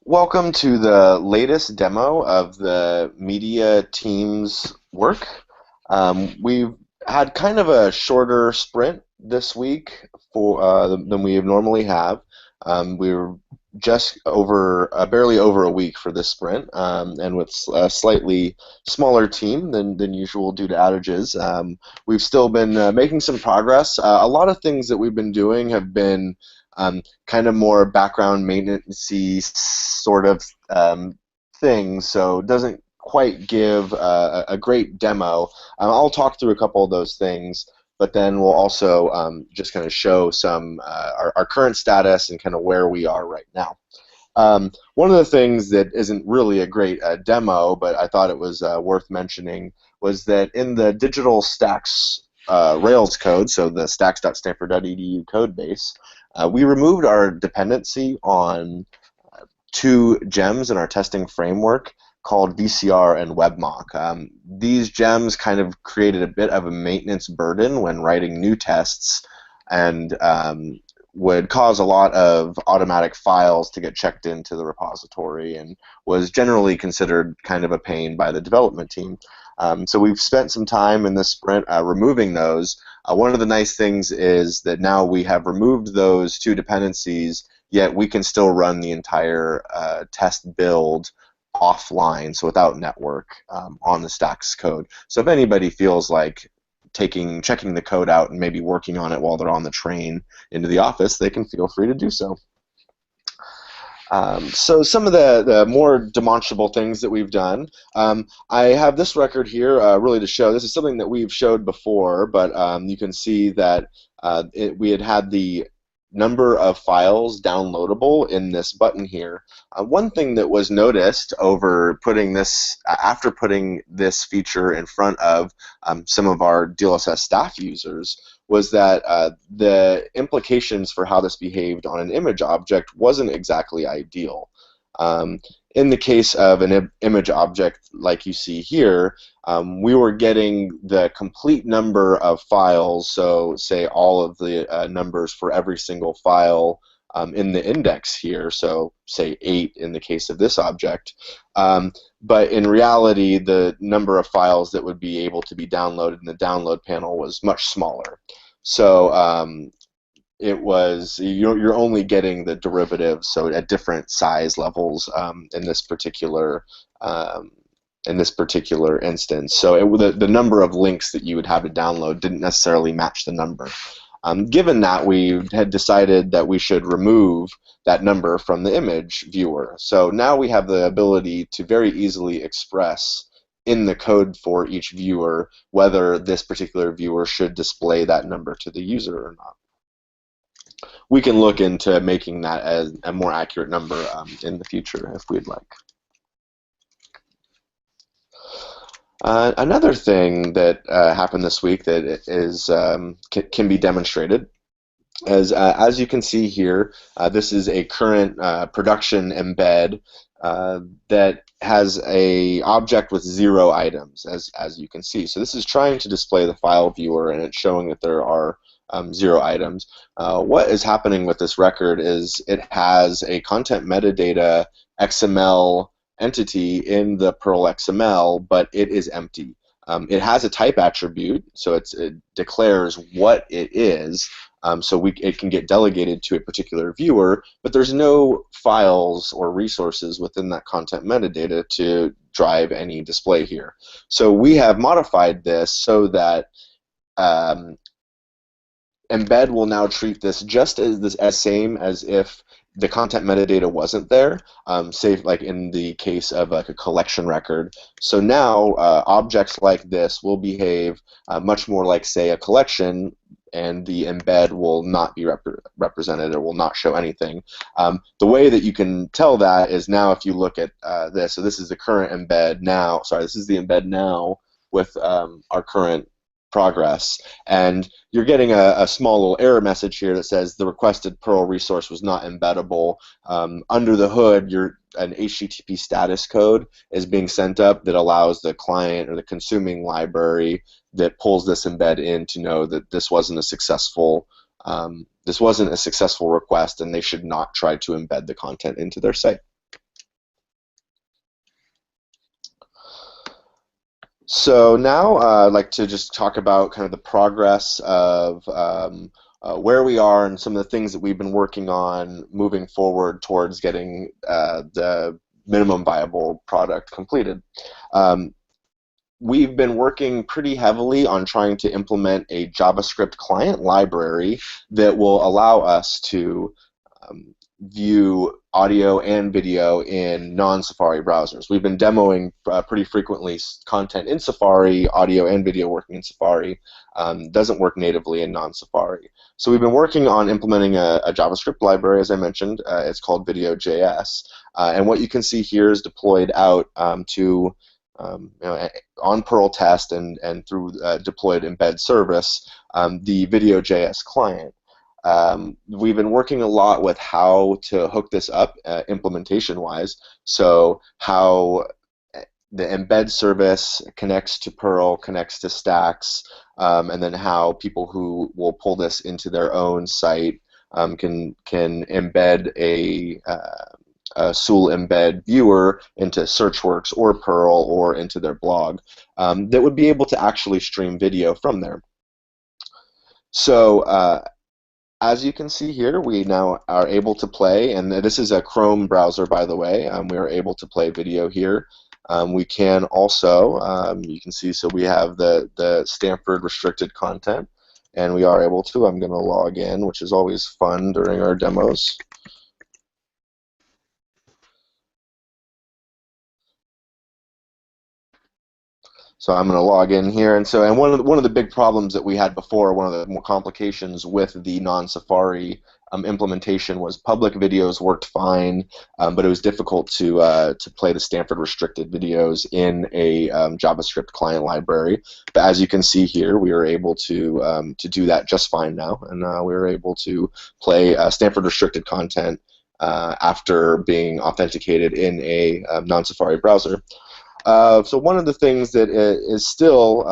Welcome to the latest demo of the media team's work. We've had kind of a shorter sprint this week than we normally have. We're just over, barely over a week for this sprint, and with a slightly smaller team than usual due to outages. We've still been making some progress. A lot of things that we've been doing have been kind of more background maintenance-y sort of things, so it doesn't quite give a great demo. I'll talk through a couple of those things, but then we'll also just kind of show some our current status and kind of where we are right now. One of the things that isn't really a great demo, but I thought it was worth mentioning, was that in the digital stacks Rails code, so the stacks.stanford.edu code base, we removed our dependency on two gems in our testing framework called VCR and WebMock. These gems kind of created a bit of a maintenance burden when writing new tests, and would cause a lot of automatic files to get checked into the repository, and was generally considered kind of a pain by the development team. So we've spent some time in this sprint removing those. One of the nice things is that now we have removed those two dependencies, yet we can still run the entire test build offline, so without network, on the Stacks code. So if anybody feels like checking the code out and maybe working on it while they're on the train into the office, they can feel free to do so. So some of the more demonstrable things that we've done, I have this record here really to show. This is something that we've showed before, but you can see that we had the number of files downloadable in this button here. One thing that was noticed after putting this feature in front of some of our DLSS staff users, was that the implications for how this behaved on an image object wasn't exactly ideal. In the case of an image object like you see here, we were getting the complete number of files, so say all of the numbers for every single file in the index here, so say 8 in the case of this object. But in reality, the number of files that would be able to be downloaded in the download panel was much smaller. So you're only getting the derivatives, so at different size levels in this particular instance. So the number of links that you would have to download didn't necessarily match the number. Given that, we had decided that we should remove that number from the image viewer. So now we have the ability to very easily express in the code for each viewer whether this particular viewer should display that number to the user or not. We can look into making that as a more accurate number in the future if we'd like. Another thing that happened this week that is can be demonstrated is, as you can see here, this is a current production embed that has a object with 0 items, as you can see. So this is trying to display the file viewer, and it's showing that there are 0 items. What is happening with this record is it has a content metadata XML entity in the Perl XML, but it is empty. It has a type attribute, so it declares what it is, so it can get delegated to a particular viewer, but there's no files or resources within that content metadata to drive any display here. So we have modified this so that Embed will now treat this just as same as if the content metadata wasn't there, say like in the case of like a collection record. So now objects like this will behave much more like, say, a collection, and the embed will not be represented or will not show anything. The way that you can tell that is now if you look at this. So this is the current embed now. Sorry, this is the embed now with our current progress, and you're getting a small little error message here that says the requested Perl resource was not embeddable. Under the hood, an HTTP status code is being sent up that allows the client or the consuming library that pulls this embed in to know that this wasn't a successful request, and they should not try to embed the content into their site. So now I'd like to just talk about kind of the progress of where we are and some of the things that we've been working on moving forward towards getting the minimum viable product completed. Um, we've been working pretty heavily on trying to implement a JavaScript client library that will allow us to view audio and video in non-Safari browsers. We've been demoing pretty frequently content in Safari, audio and video working in Safari. Doesn't work natively in non-Safari. So we've been working on implementing a JavaScript library, as I mentioned. It's called Video.js. And what you can see here is deployed out to on Perl test and through deployed embed service, the Video.js client. We've been working a lot with how to hook this up implementation-wise. So how the embed service connects to Perl, connects to Stacks, and then how people who will pull this into their own site can embed a Sool embed viewer into Searchworks or Perl or into their blog that would be able to actually stream video from there. So as you can see here, we now are able to play, and this is a Chrome browser, by the way. We are able to play video here. We can also, you can see, so we have the Stanford restricted content, and we are able to. I'm going to log in, which is always fun during our demos. So I'm going to log in here, and one of the big problems that we had before, one of the more complications with the non-Safari implementation was public videos worked fine, but it was difficult to play the Stanford restricted videos in a JavaScript client library. But as you can see here, we are able to do that just fine now, and we are able to play Stanford restricted content after being authenticated in a non-Safari browser. So one of the things that is still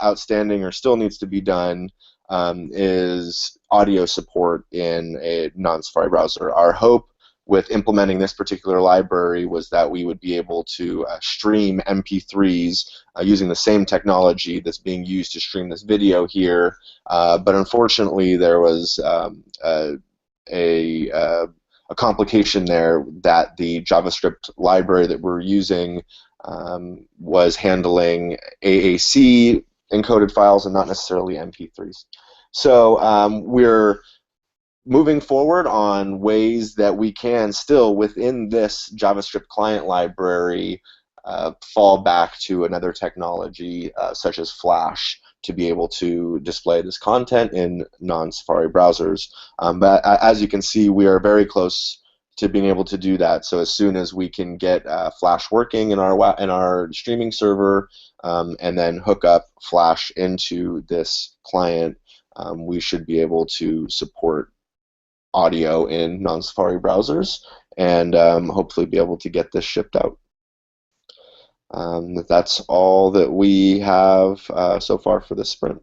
outstanding or still needs to be done is audio support in a non-Safari browser. Our hope with implementing this particular library was that we would be able to stream MP3s using the same technology that's being used to stream this video here, but unfortunately there was a, uh, a complication there that the JavaScript library that we're using was handling AAC encoded files and not necessarily MP3s. So we're moving forward on ways that we can still, within this JavaScript client library, fall back to another technology such as Flash to be able to display this content in non-Safari browsers. But as you can see, we are very close to being able to do that. So as soon as we can get Flash working in our streaming server, and then hook up Flash into this client, we should be able to support audio in non-Safari browsers and hopefully be able to get this shipped out. That's all that we have so far for this sprint.